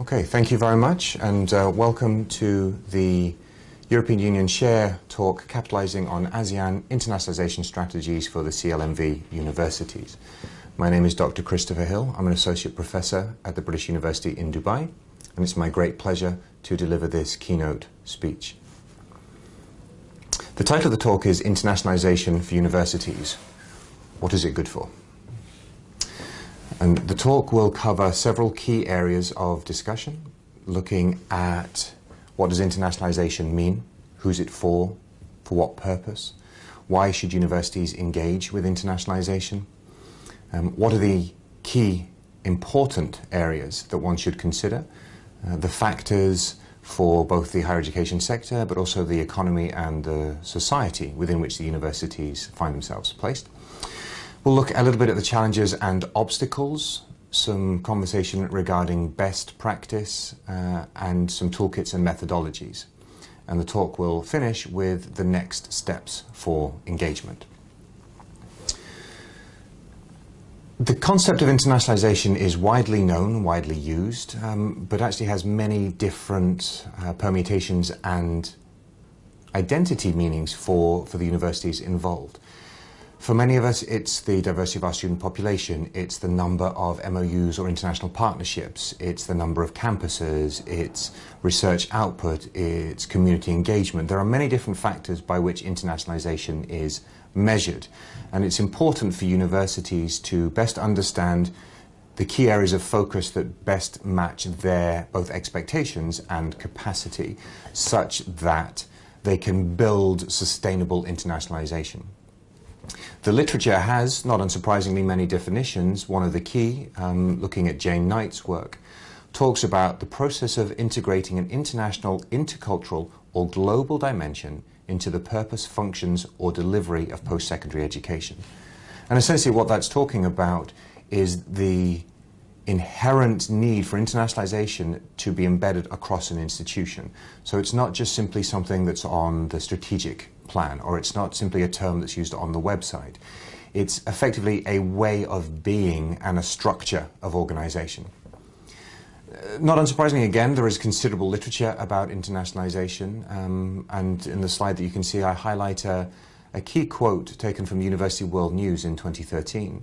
Okay, thank you very much, and welcome to the European Union Share talk, Capitalising on ASEAN Internationalisation Strategies for the CLMV Universities. My name is Dr. Christopher Hill. I'm an Associate Professor at the British University in Dubai, and it's my great pleasure to deliver this keynote speech. The title of the talk is Internationalisation for Universities. What is it good for? And the talk will cover several key areas of discussion, looking at what does internationalisation mean, who's it for what purpose, why should universities engage with internationalisation, what are the key important areas that one should consider, the factors for both the higher education sector but also the economy and the society within which the universities find themselves placed. We'll look a little bit at the challenges and obstacles, some conversation regarding best practice, and some toolkits and methodologies. And the talk will finish with the next steps for engagement. The concept of internationalisation is widely known, widely used, but actually has many different permutations and identity meanings for the universities involved. For many of us, it's the diversity of our student population, it's the number of MOUs or international partnerships, it's the number of campuses, it's research output, it's community engagement. There are many different factors by which internationalisation is measured, and it's important for universities to best understand the key areas of focus that best match their both expectations and capacity, such that they can build sustainable internationalisation. The literature has, not unsurprisingly, many definitions. One of the key, looking at Jane Knight's work, talks about the process of integrating an international, intercultural or global dimension into the purpose, functions or delivery of post-secondary education. And essentially what that's talking about is the inherent need for internationalisation to be embedded across an institution. So it's not just simply something that's on the strategic plan, or it's not simply a term that's used on the website. It's effectively a way of being and a structure of organisation. Not unsurprisingly, again, there is considerable literature about internationalisation, and in the slide that you can see I highlight a key quote taken from University World News in 2013,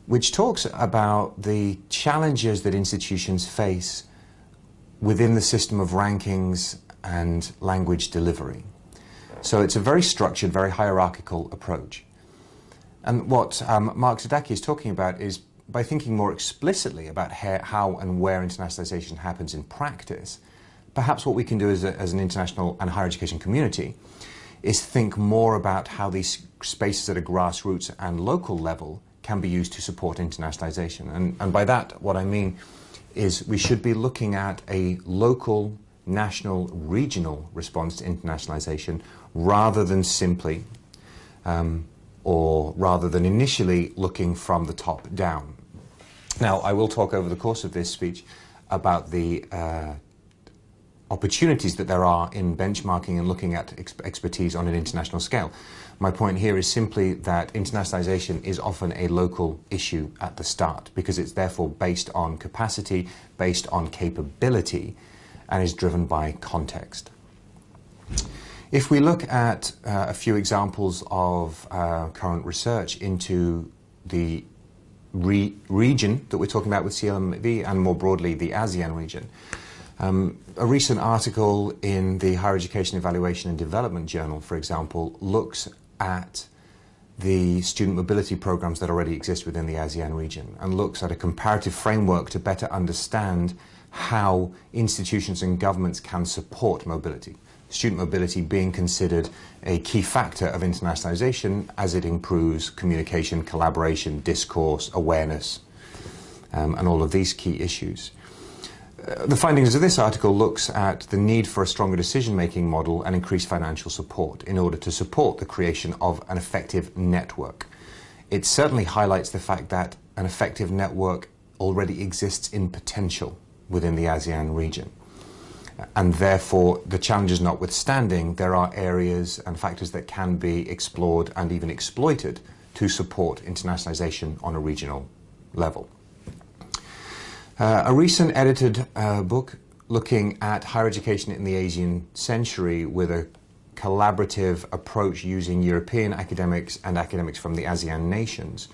which talks about the challenges that institutions face within the system of rankings and language delivery. So it's a very structured, very hierarchical approach. And what Mark Zadaki is talking about is, by thinking more explicitly about how and where internationalisation happens in practice, perhaps what we can do as an international and higher education community is think more about how these spaces at a grassroots and local level can be used to support internationalisation. And by that, what I mean is we should be looking at a local, national, regional response to internationalisation rather than simply, or rather than initially looking from the top down. Now, I will talk over the course of this speech about the opportunities that there are in benchmarking and looking at expertise on an international scale. My point here is simply that internationalisation is often a local issue at the start, because it's therefore based on capacity, based on capability, and is driven by context. If we look at a few examples of current research into the region that we're talking about with CLMV, and more broadly the ASEAN region, a recent article in the Higher Education Evaluation and Development Journal, for example, looks at the student mobility programs that already exist within the ASEAN region and looks at a comparative framework to better understand how institutions and governments can support mobility. Student mobility being considered a key factor of internationalisation as it improves communication, collaboration, discourse, awareness, and all of these key issues. The findings of this article looks at the need for a stronger decision-making model and increased financial support in order to support the creation of an effective network. It certainly highlights the fact that an effective network already exists in potential within the ASEAN region. And therefore, the challenges notwithstanding, there are areas and factors that can be explored and even exploited to support internationalisation on a regional level. A recent edited book looking at higher education in the ASEAN century with a collaborative approach using European academics and academics from the ASEAN nations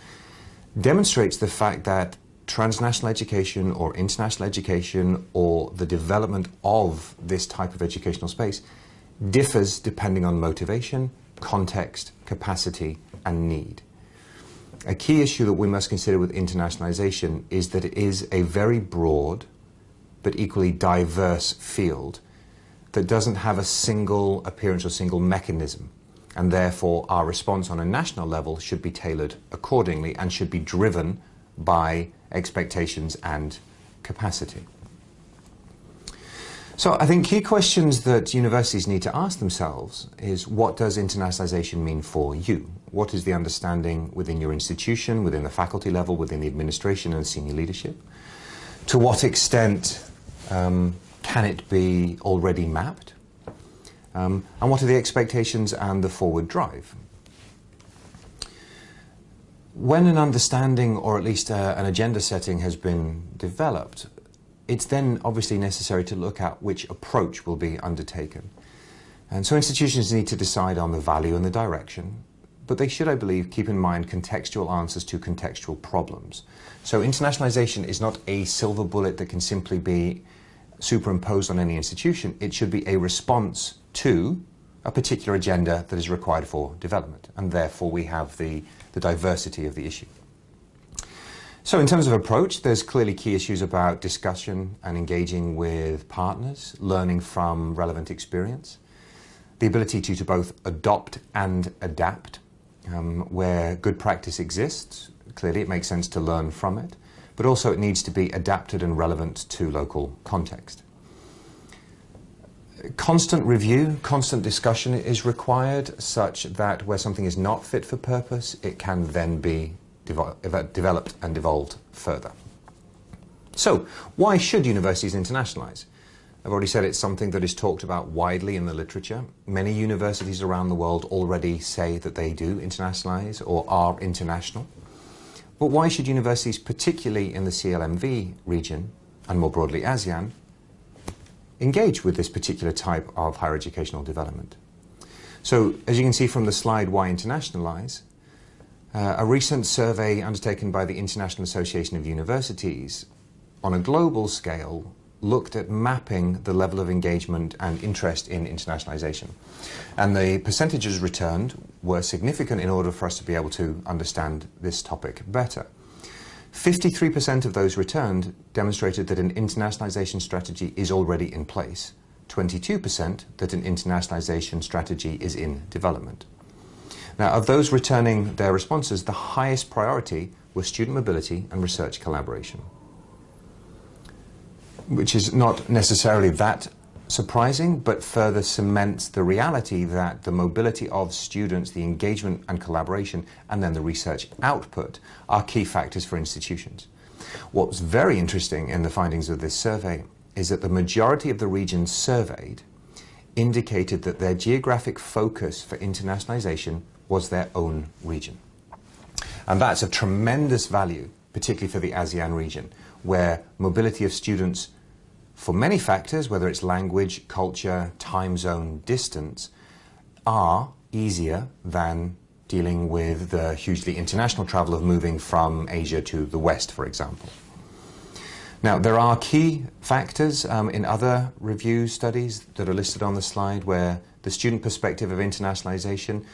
demonstrates the fact that transnational education or international education or the development of this type of educational space differs depending on motivation, context, capacity, and need. A key issue that we must consider with internationalization is that it is a very broad but equally diverse field that doesn't have a single appearance or single mechanism, and therefore our response on a national level should be tailored accordingly and should be driven by expectations and capacity. So I think key questions that universities need to ask themselves is, what does internationalization mean for you? What is the understanding within your institution, within the faculty level, within the administration and senior leadership? To what extent can it be already mapped? And what are the expectations and the forward drive? When an understanding, or at least an agenda setting, has been developed, it's then obviously necessary to look at which approach will be undertaken. And so institutions need to decide on the value and the direction, but they should, I believe, keep in mind contextual answers to contextual problems. So internationalization is not a silver bullet that can simply be superimposed on any institution. It should be a response to a particular agenda that is required for development, and therefore we have the diversity of the issue. So in terms of approach, there's clearly key issues about discussion and engaging with partners, learning from relevant experience, the ability to both adopt and adapt. Where good practice exists, clearly it makes sense to learn from it, but also it needs to be adapted and relevant to local context. Constant review, constant discussion is required, such that where something is not fit for purpose, it can then be developed and evolved further. So, why should universities internationalize? I've already said it's something that is talked about widely in the literature. Many universities around the world already say that they do internationalize or are international. But why should universities, particularly in the CLMV region, and more broadly ASEAN, engage with this particular type of higher educational development? So, as you can see from the slide, why internationalize? A recent survey undertaken by the Internationalisation of Universities on a global scale looked at mapping the level of engagement and interest in internationalization. And the percentages returned were significant in order for us to be able to understand this topic better. 53% of those returned demonstrated that an internationalization strategy is already in place, 22% that an internationalization strategy is in development. Now, of those returning their responses, the highest priority was student mobility and research collaboration, which is not necessarily that surprising, but further cements the reality that the mobility of students, the engagement and collaboration, and then the research output are key factors for institutions. What was very interesting in the findings of this survey is that the majority of the regions surveyed indicated that their geographic focus for internationalization was their own region. And that's of tremendous value, particularly for the ASEAN region, where mobility of students, for many factors, whether it's language, culture, time zone, distance, are easier than dealing with the hugely international travel of moving from Asia to the West, for example. Now, there are key factors in other review studies that are listed on the slide where the student perspective of internationalization,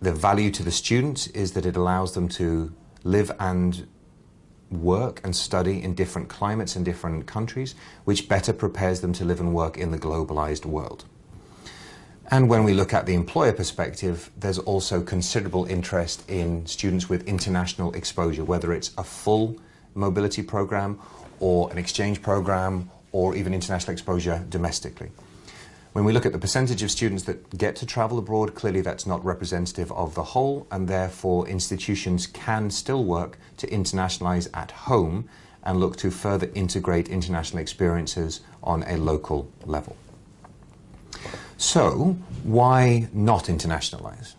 the value to the students is that it allows them to live and work and study in different climates and different countries, which better prepares them to live and work in the globalized world. And when we look at the employer perspective, there's also considerable interest in students with international exposure, whether it's a full mobility program or an exchange program or even international exposure domestically. When we look at the percentage of students that get to travel abroad, clearly that's not representative of the whole, and therefore institutions can still work to internationalize at home and look to further integrate international experiences on a local level. So, why not internationalize?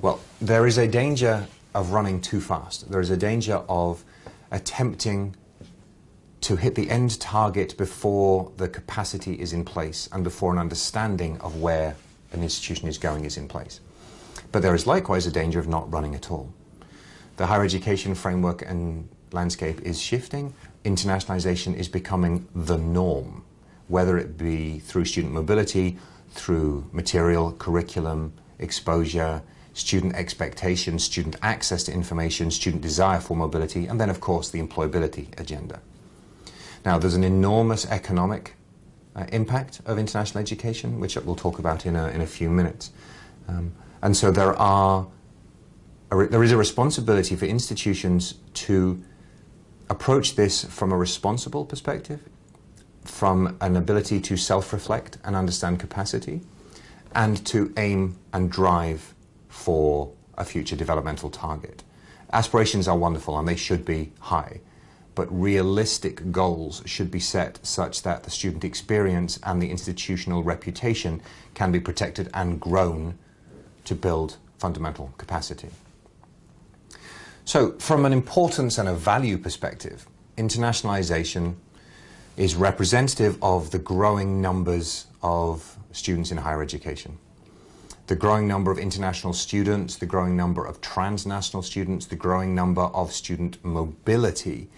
Well, there is a danger of running too fast. There is a danger of attempting to hit the end target before the capacity is in place and before an understanding of where an institution is going is in place. But there is likewise a danger of not running at all. The higher education framework and landscape is shifting. Internationalization is becoming the norm, whether it be through student mobility, through material, curriculum, exposure, student expectations, student access to information, student desire for mobility, and then of course the employability agenda. Now there's an enormous economic impact of international education, which we'll talk about in a few minutes. And so there is a responsibility for institutions to approach this from a responsible perspective, from an ability to self-reflect and understand capacity, and to aim and drive for a future developmental target. Aspirations are wonderful and they should be high, but realistic goals should be set such that the student experience and the institutional reputation can be protected and grown to build fundamental capacity. So from an importance and a value perspective, internationalization is representative of the growing numbers of students in higher education. The growing number of international students, the growing number of transnational students, the growing number of student mobility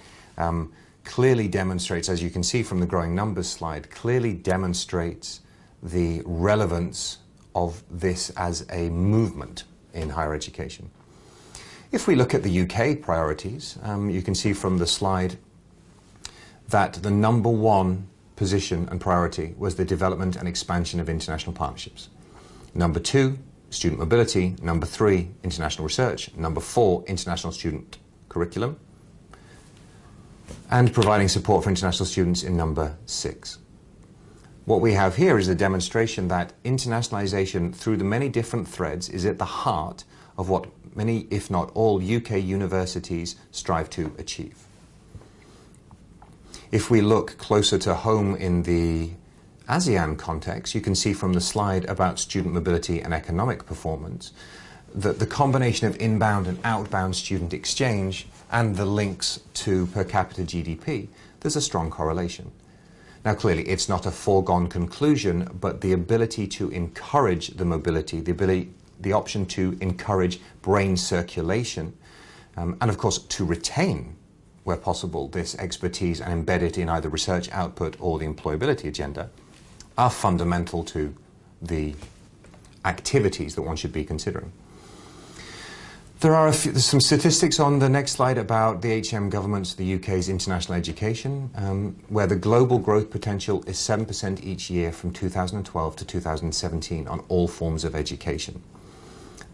clearly demonstrates, as you can see from the growing numbers slide, clearly demonstrates the relevance of this as a movement in higher education. If we look at the UK priorities, you can see from the slide that the #1 position and priority was the development and expansion of international partnerships. #2, student mobility. #3, international research. #4, international student curriculum. And providing support for international students in #6. What we have here is a demonstration that internationalization through the many different threads is at the heart of what many, if not all, UK universities strive to achieve. If we look closer to home in the ASEAN context, you can see from the slide about student mobility and economic performance that the combination of inbound and outbound student exchange and the links to per capita GDP, there's a strong correlation. Now clearly it's not a foregone conclusion, but the ability to encourage the mobility, the option to encourage brain circulation, and of course to retain, where possible, this expertise and embed it in either research output or the employability agenda, are fundamental to the activities that one should be considering. There's some statistics on the next slide about the HM government's, the UK's international education, where the global growth potential is 7% each year from 2012 to 2017 on all forms of education.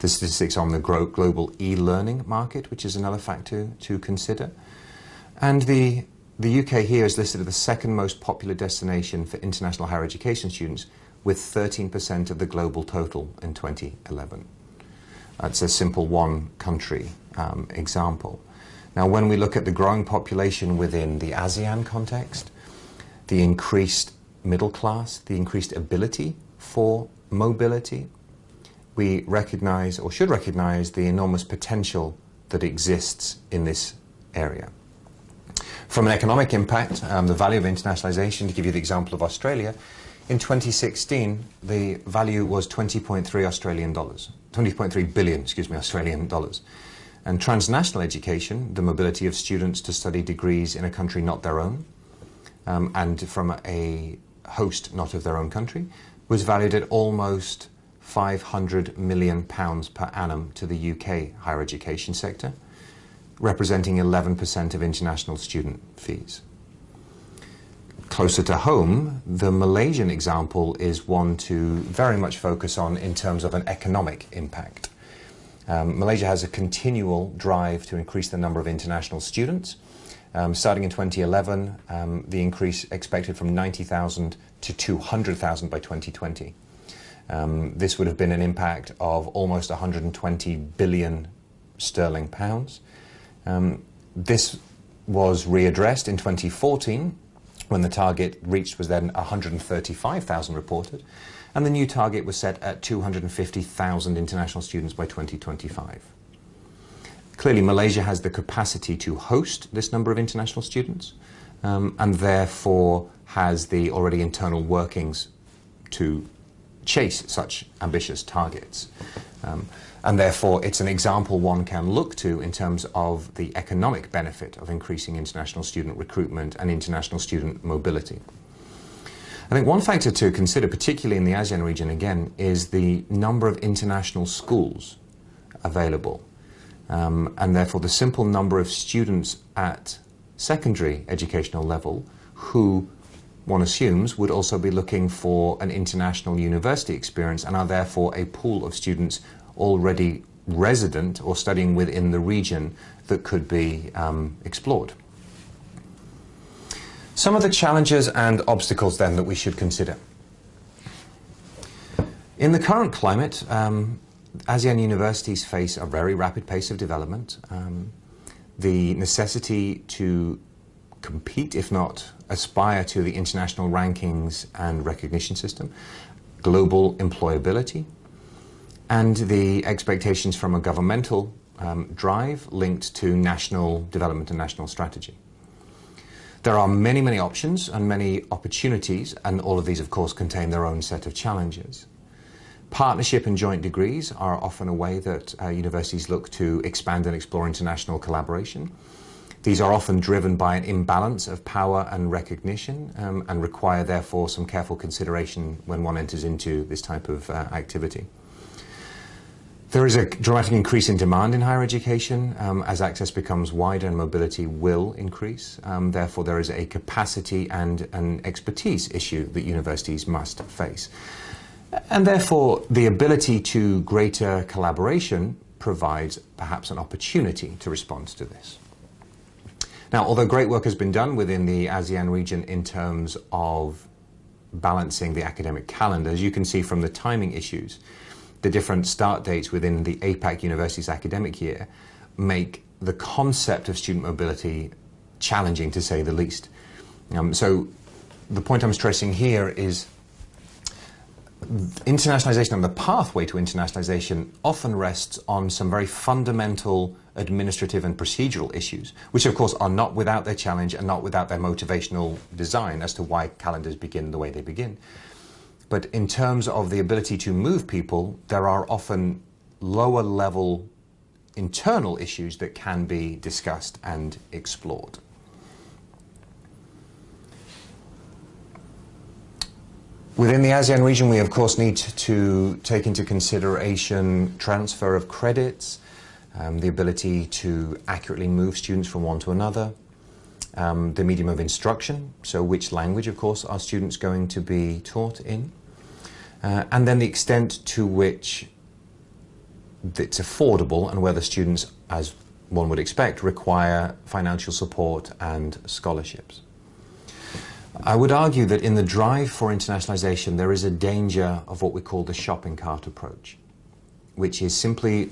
The statistics on the global e-learning market, which is another factor to consider. And the UK here is listed as the second most popular destination for international higher education students, with 13% of the global total in 2011. That's a simple one country example. Now when we look at the growing population within the ASEAN context, the increased middle class, the increased ability for mobility, we recognize, or should recognize, the enormous potential that exists in this area. From an economic impact, the value of internationalization, to give you the example of Australia, in 2016 the value was 20.3 billion, Australian dollars. And transnational education, the mobility of students to study degrees in a country not their own, and from a host not of their own country, was valued at almost £500 million per annum to the UK higher education sector, representing 11% of international student fees. Closer to home, the Malaysian example is one to very much focus on in terms of an economic impact. Malaysia has a continual drive to increase the number of international students. Starting in 2011, the increase expected from 90,000 to 200,000 by 2020. This would have been an impact of almost 120 billion sterling pounds. This was readdressed in 2014, when the target reached was then 135,000 reported, and the new target was set at 250,000 international students by 2025. Clearly, Malaysia has the capacity to host this number of international students. and therefore has the already internal workings to chase such ambitious targets. And therefore it's an example one can look to in terms of the economic benefit of increasing international student recruitment and international student mobility. I think one factor to consider, particularly in the ASEAN region again, is the number of international schools available, and therefore the simple number of students at secondary educational level who, one assumes, would also be looking for an international university experience and are therefore a pool of students already resident or studying within the region that could be explored. Some of the challenges and obstacles then that we should consider. In the current climate, ASEAN universities face a very rapid pace of development. The necessity to compete, if not aspire to, the international rankings and recognition system, global employability, and the expectations from a governmental drive linked to national development and national strategy. There are many, many options and many opportunities, and all of these, of course, contain their own set of challenges. Partnership and joint degrees are often a way that universities look to expand and explore international collaboration. These are often driven by an imbalance of power and recognition, and require, therefore, some careful consideration when one enters into this type of activity. There is a dramatic increase in demand in higher education as access becomes wider and mobility will increase. Therefore, there is a capacity and an expertise issue that universities must face. And therefore, the ability to greater collaboration provides perhaps an opportunity to respond to this. Now, although great work has been done within the ASEAN region in terms of balancing the academic calendar, as you can see from the timing issues, the different start dates within the APAC university's academic year make the concept of student mobility challenging, to say the least. So the point I'm stressing here is internationalization and the pathway to internationalization often rests on some very fundamental administrative and procedural issues, which of course are not without their challenge and not without their motivational design as to why calendars begin the way they begin. But in terms of the ability to move people, there are often lower level internal issues that can be discussed and explored. Within the ASEAN region, we of course need to take into consideration transfer of credits, the ability to accurately move students from one to another, the medium of instruction, so which language, of course, are students going to be taught in, and then the extent to which it's affordable and whether students, as one would expect, require financial support and scholarships. I would argue that in the drive for internationalization, there is a danger of what we call the shopping cart approach, which is simply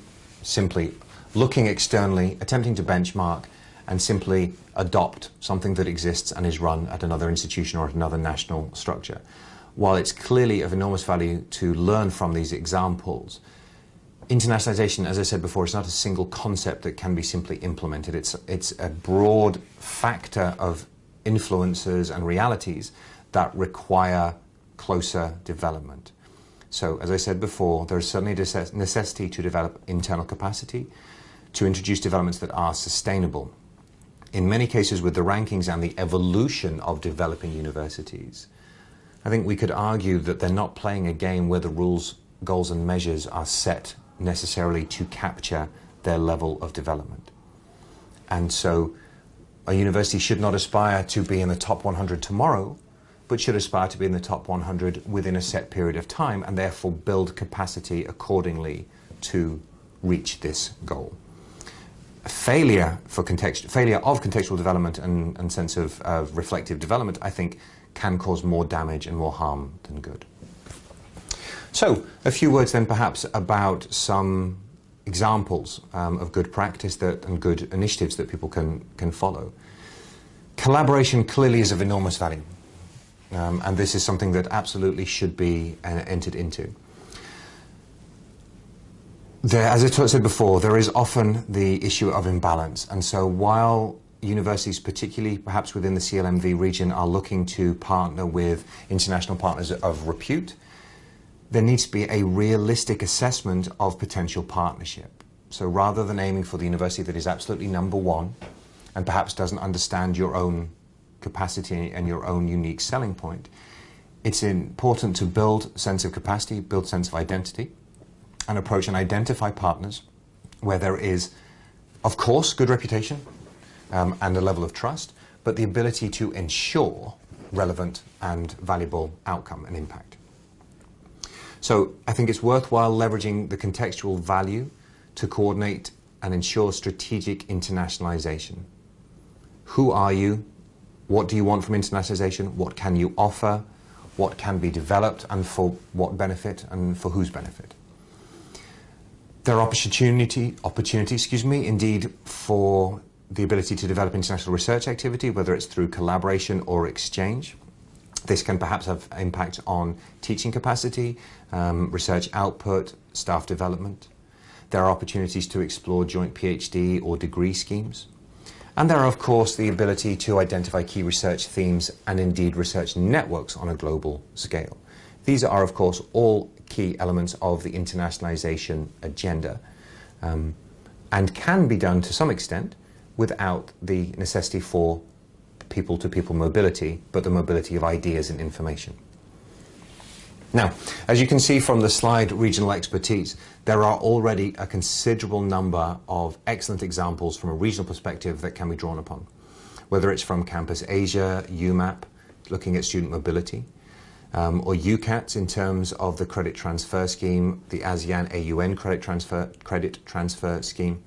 looking externally, attempting to benchmark, and simply adopt something that exists and is run at another institution or at another national structure. While it's clearly of enormous value to learn from these examples, internationalization, as I said before, is not a single concept that can be simply implemented. It's a broad factor of influences and realities that require closer development. So, as I said before, there is certainly a necessity to develop internal capacity, to introduce developments that are sustainable. In many cases, with the rankings and the evolution of developing universities, I think we could argue that they're not playing a game where the rules, goals and measures are set necessarily to capture their level of development. And so a university should not aspire to be in the top 100 tomorrow, but should aspire to be in the top 100 within a set period of time, and therefore build capacity accordingly to reach this goal. Failure of contextual development and sense of reflective development, I think, can cause more damage and more harm than good. So, a few words then perhaps about some examples of good practice and good initiatives that people can follow. Collaboration clearly is of enormous value, and this is something that absolutely should be entered into. As I said before, there is often the issue of imbalance, and so while universities, particularly perhaps within the CLMV region, are looking to partner with international partners of repute, there needs to be a realistic assessment of potential partnership. So rather than aiming for the university that is absolutely number one and perhaps doesn't understand your own capacity and your own unique selling point, it's important to build a sense of capacity, build a sense of identity, and approach and identify partners where there is, of course, good reputation and a level of trust, but the ability to ensure relevant and valuable outcome and impact. So I think it's worthwhile leveraging the contextual value to coordinate and ensure strategic internationalization. Who are you? What do you want from internationalization? What can you offer? What can be developed and for what benefit and for whose benefit? There are opportunities, indeed, for the ability to develop international research activity, whether it's through collaboration or exchange. This can perhaps have impact on teaching capacity, research output, staff development. There are opportunities to explore joint PhD or degree schemes. And there are, of course, the ability to identify key research themes and indeed research networks on a global scale. These are, of course, all key elements of the internationalization agenda and can be done to some extent without the necessity for people-to-people mobility, but the mobility of ideas and information. Now, as you can see from the slide Regional Expertise, there are already a considerable number of excellent examples from a regional perspective that can be drawn upon, whether it's from Campus Asia, UMAP, looking at student mobility, or UCATS in terms of the credit transfer scheme, the ASEAN AUN credit transfer scheme,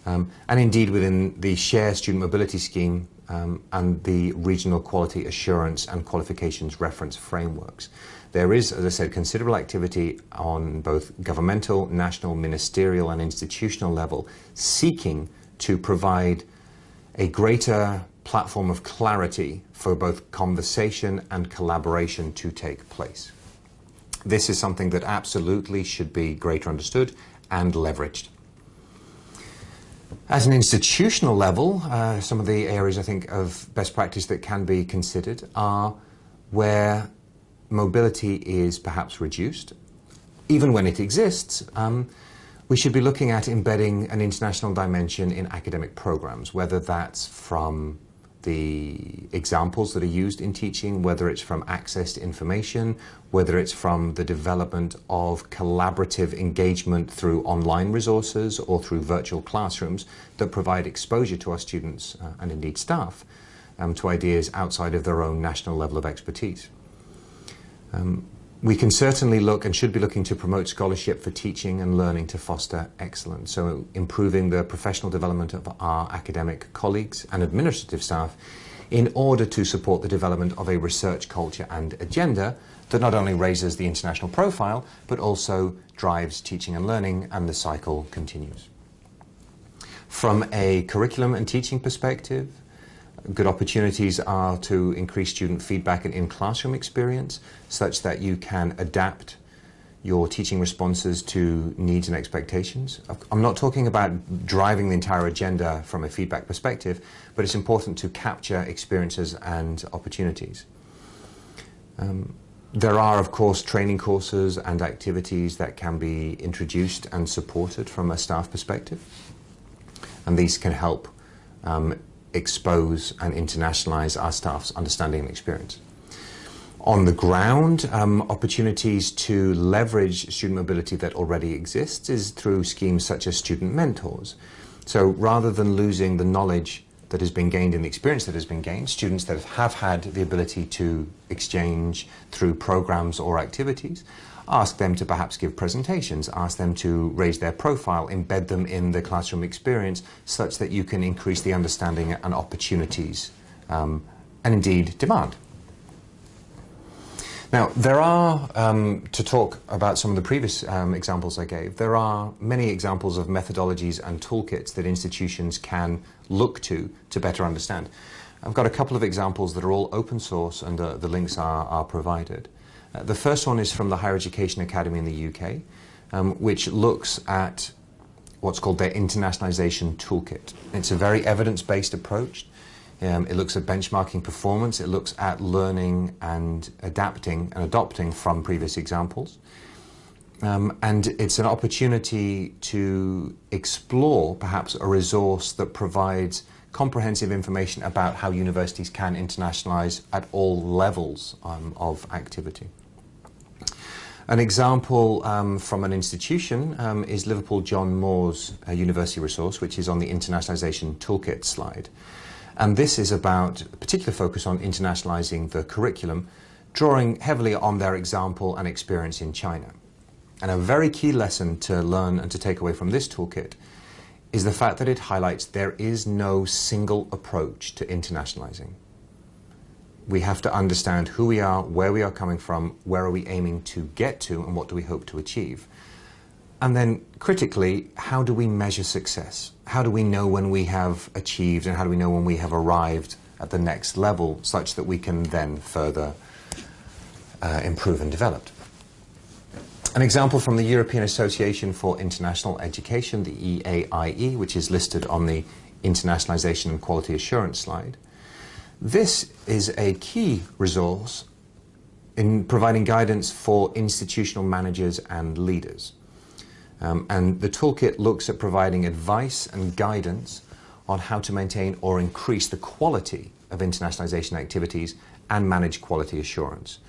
and indeed within the Share Student Mobility Scheme and the Regional Quality Assurance and Qualifications Reference Frameworks. There is, as I said, considerable activity on both governmental, national, ministerial and institutional level seeking to provide a greater platform of clarity for both conversation and collaboration to take place. This is something that absolutely should be greater understood and leveraged. At an institutional level, some of the areas I think of best practice that can be considered are where mobility is perhaps reduced. Even when it exists, we should be looking at embedding an international dimension in academic programs, whether that's from the examples that are used in teaching, whether it's from access to information, whether it's from the development of collaborative engagement through online resources or through virtual classrooms that provide exposure to our students and indeed staff to ideas outside of their own national level of expertise. We can certainly look and should be looking to promote scholarship for teaching and learning to foster excellence. So improving the professional development of our academic colleagues and administrative staff in order to support the development of a research culture and agenda that not only raises the international profile, but also drives teaching and learning, and the cycle continues. From a curriculum and teaching perspective, good opportunities are to increase student feedback and in-classroom experience such that you can adapt your teaching responses to needs and expectations. I'm not talking about driving the entire agenda from a feedback perspective, but it's important to capture experiences and opportunities. There are, of course, training courses and activities that can be introduced and supported from a staff perspective, and these can help expose and internationalize our staff's understanding and experience. On the ground, opportunities to leverage student mobility that already exists is through schemes such as student mentors. So rather than losing the knowledge that has been gained and the experience that has been gained, students that have had the ability to exchange through programs or activities, ask them to perhaps give presentations, ask them to raise their profile, embed them in the classroom experience such that you can increase the understanding and opportunities and indeed demand. Now, there are, to talk about some of the previous examples I gave, there are many examples of methodologies and toolkits that institutions can look to better understand. I've got a couple of examples that are all open source and the links are provided. The first one is from the Higher Education Academy in the UK, which looks at what's called their Internationalization Toolkit. It's a very evidence-based approach. It looks at benchmarking performance, it looks at learning and adapting and adopting from previous examples. And it's an opportunity to explore perhaps a resource that provides comprehensive information about how universities can internationalize at all levels of activity. An example from an institution is Liverpool John Moores University resource, which is on the Internationalisation Toolkit slide. And this is about a particular focus on internationalizing the curriculum, drawing heavily on their example and experience in China. And a very key lesson to learn and to take away from this toolkit is the fact that it highlights there is no single approach to internationalizing. We have to understand who we are, where we are coming from, where are we aiming to get to, and what do we hope to achieve. And then, critically, how do we measure success? How do we know when we have achieved, and how do we know when we have arrived at the next level, such that we can then further improve and develop? An example from the European Association for International Education, the EAIE, which is listed on the Internationalization and Quality Assurance slide. This is a key resource in providing guidance for institutional managers and leaders. And the toolkit looks at providing advice and guidance on how to maintain or increase the quality of internationalization activities and manage quality assurance.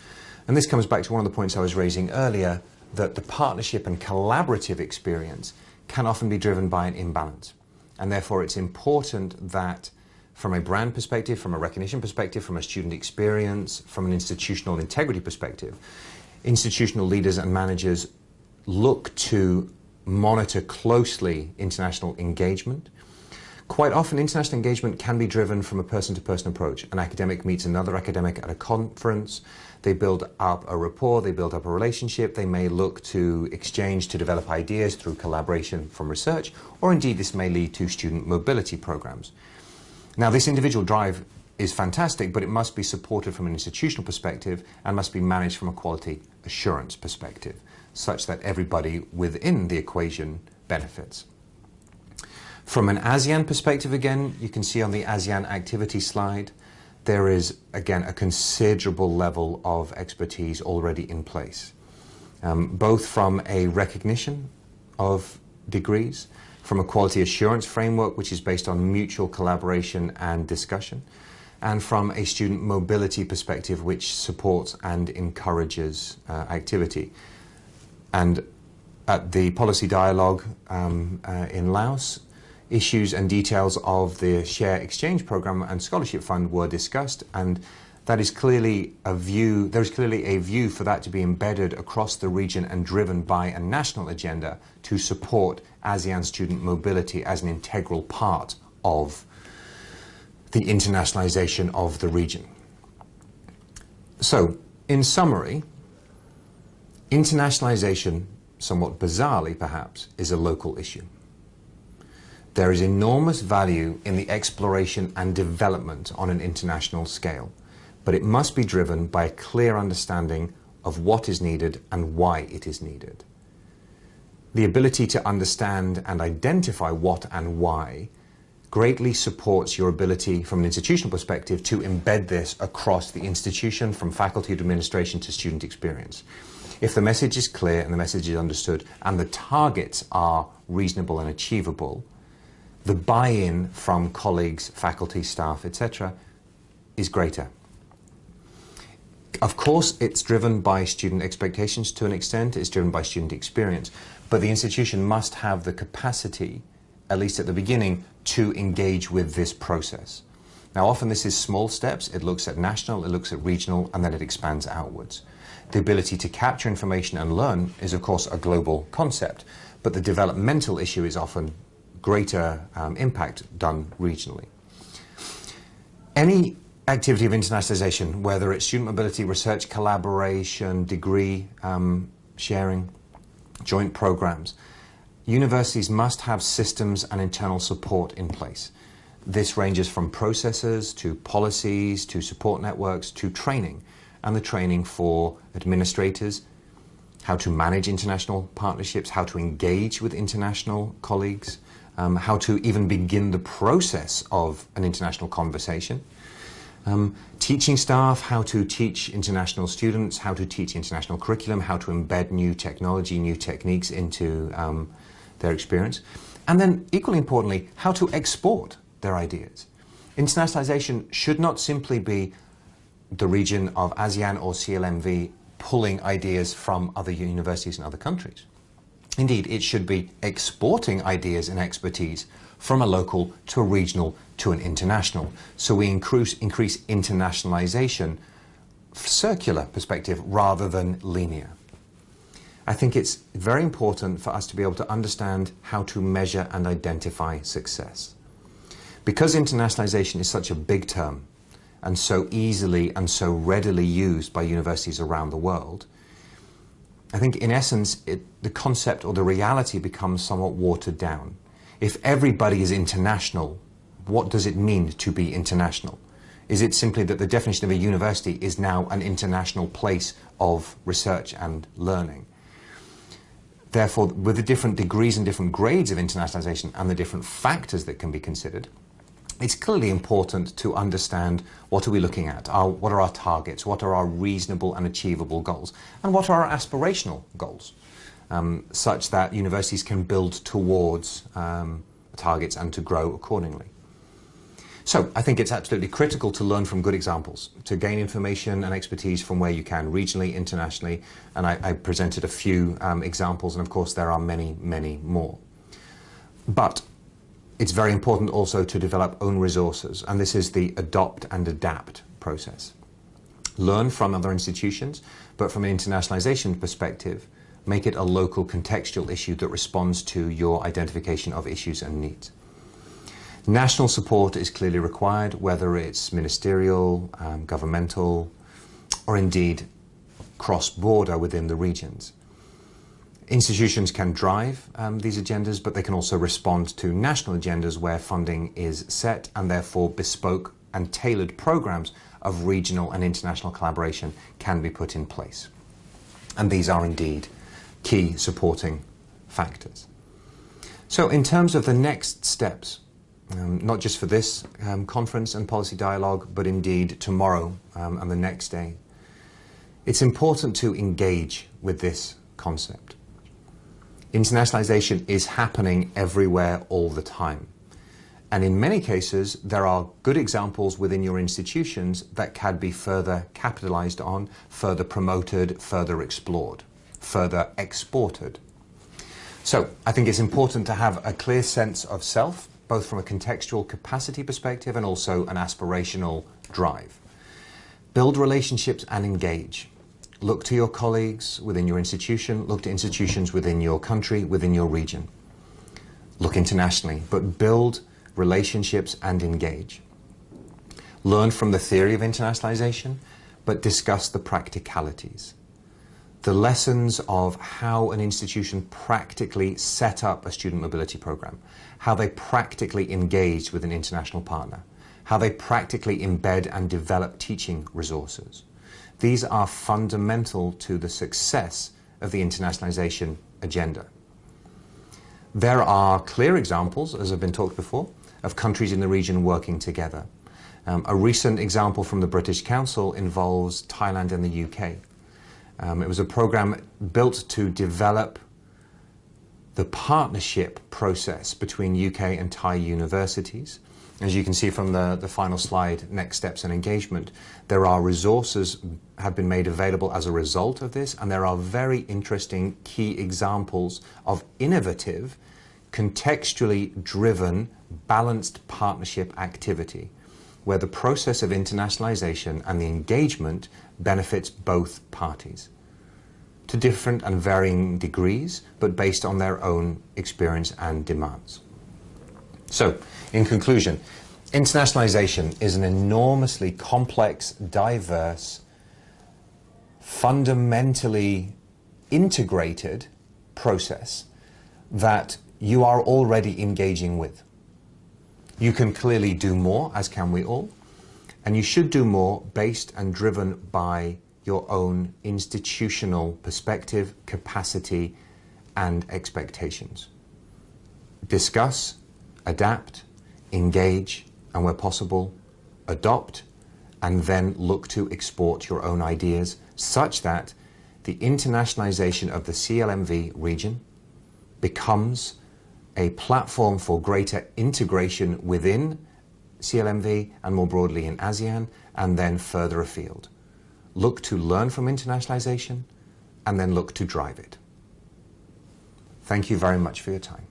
And this comes back to one of the points I was raising earlier, that the partnership and collaborative experience can often be driven by an imbalance. And therefore it's important that from a brand perspective, from a recognition perspective, from a student experience, from an institutional integrity perspective, institutional leaders and managers look to monitor closely international engagement. Quite often, international engagement can be driven from a person-to-person approach. An academic meets another academic at a conference, they build up a rapport, they build up a relationship, they may look to exchange, to develop ideas through collaboration from research, or indeed this may lead to student mobility programs. Now, this individual drive is fantastic, but it must be supported from an institutional perspective and must be managed from a quality assurance perspective, such that everybody within the equation benefits. From an ASEAN perspective, again, you can see on the ASEAN activity slide, there is, again, a considerable level of expertise already in place, both from a recognition of degrees, from a quality assurance framework, which is based on mutual collaboration and discussion, and from a student mobility perspective, which supports and encourages activity. And at the policy dialogue in Laos, issues and details of the Share Exchange Program and Scholarship Fund were discussed, and that is clearly a view, there is clearly a view for that to be embedded across the region and driven by a national agenda to support ASEAN student mobility as an integral part of the internationalization of the region. So, in summary, internationalization, somewhat bizarrely perhaps, is a local issue. There is enormous value in the exploration and development on an international scale, but it must be driven by a clear understanding of what is needed and why it is needed. The ability to understand and identify what and why greatly supports your ability from an institutional perspective to embed this across the institution, from faculty to administration to student experience. If the message is clear and the message is understood and the targets are reasonable and achievable, the buy-in from colleagues, faculty, staff, etc. is greater. Of course, it's driven by student expectations to an extent, it's driven by student experience, but the institution must have the capacity, at least at the beginning, to engage with this process. Now, often this is small steps. It looks at national, it looks at regional, and then it expands outwards. The ability to capture information and learn is, of course, a global concept, but the developmental issue is often greater impact done regionally. Any activity of internationalization, whether it's student mobility, research collaboration, degree sharing, joint programs, universities must have systems and internal support in place. This ranges from processes to policies to support networks to training, and the training for administrators how to manage international partnerships, how to engage with international colleagues, how to even begin the process of an international conversation. Teaching staff, how to teach international students, how to teach international curriculum, how to embed new technology, new techniques into their experience. And then, equally importantly, how to export their ideas. Internationalization should not simply be the region of ASEAN or CLMV pulling ideas from other universities and other countries. Indeed, it should be exporting ideas and expertise from a local to a regional to an international. So we increase internationalization, circular perspective rather than linear. I think it's very important for us to be able to understand how to measure and identify success. Because internationalization is such a big term and so easily and so readily used by universities around the world, I think in essence the concept or the reality becomes somewhat watered down. If everybody is international, what does it mean to be international? Is it simply that the definition of a university is now an international place of research and learning? Therefore, with the different degrees and different grades of internationalization and the different factors that can be considered, it's clearly important to understand what are we looking at, what are our targets, what are our reasonable and achievable goals, and what are our aspirational goals, such that universities can build towards targets and to grow accordingly. So I think it's absolutely critical to learn from good examples, to gain information and expertise from where you can, regionally, internationally, and I presented a few examples, and of course there are many, many more. But it's very important also to develop own resources, and this is the adopt and adapt process. Learn from other institutions, but from an internationalization perspective, make it a local contextual issue that responds to your identification of issues and needs. National support is clearly required, whether it's ministerial, governmental, or indeed cross-border within the regions. Institutions can drive these agendas, but they can also respond to national agendas where funding is set, and therefore bespoke and tailored programs of regional and international collaboration can be put in place. And these are indeed key supporting factors. So in terms of the next steps, not just for this conference and policy dialogue, but indeed tomorrow and the next day, it's important to engage with this concept. Internationalization is happening everywhere all the time. And in many cases, there are good examples within your institutions that can be further capitalized on, further promoted, further explored, further exported. So I think it's important to have a clear sense of self, both from a contextual capacity perspective and also an aspirational drive. Build relationships and engage. Look to your colleagues within your institution, look to institutions within your country, within your region. Look internationally, but build relationships and engage. Learn from the theory of internationalization, but discuss the practicalities. The lessons of how an institution practically set up a student mobility program, how they practically engage with an international partner, how they practically embed and develop teaching resources. These are fundamental to the success of the internationalization agenda. There are clear examples, as have been talked before, of countries in the region working together. A recent example from the British Council involves Thailand and the UK. It was a program built to develop the partnership process between UK and Thai universities. As you can see from the final slide, next steps and engagement, there are resources have been made available as a result of this, and there are very interesting key examples of innovative, contextually driven, balanced partnership activity, where the process of internationalization and the engagement benefits both parties to different and varying degrees, but based on their own experience and demands. So, in conclusion, internationalization is an enormously complex, diverse, fundamentally integrated process that you are already engaging with. You can clearly do more, as can we all, and you should do more based and driven by your own institutional perspective, capacity, and expectations. Discuss, adapt, engage, and where possible, adopt, and then look to export your own ideas such that the internationalization of the CLMV region becomes a platform for greater integration within CLMV and more broadly in ASEAN, and then further afield. Look to learn from internationalization and then look to drive it. Thank you very much for your time.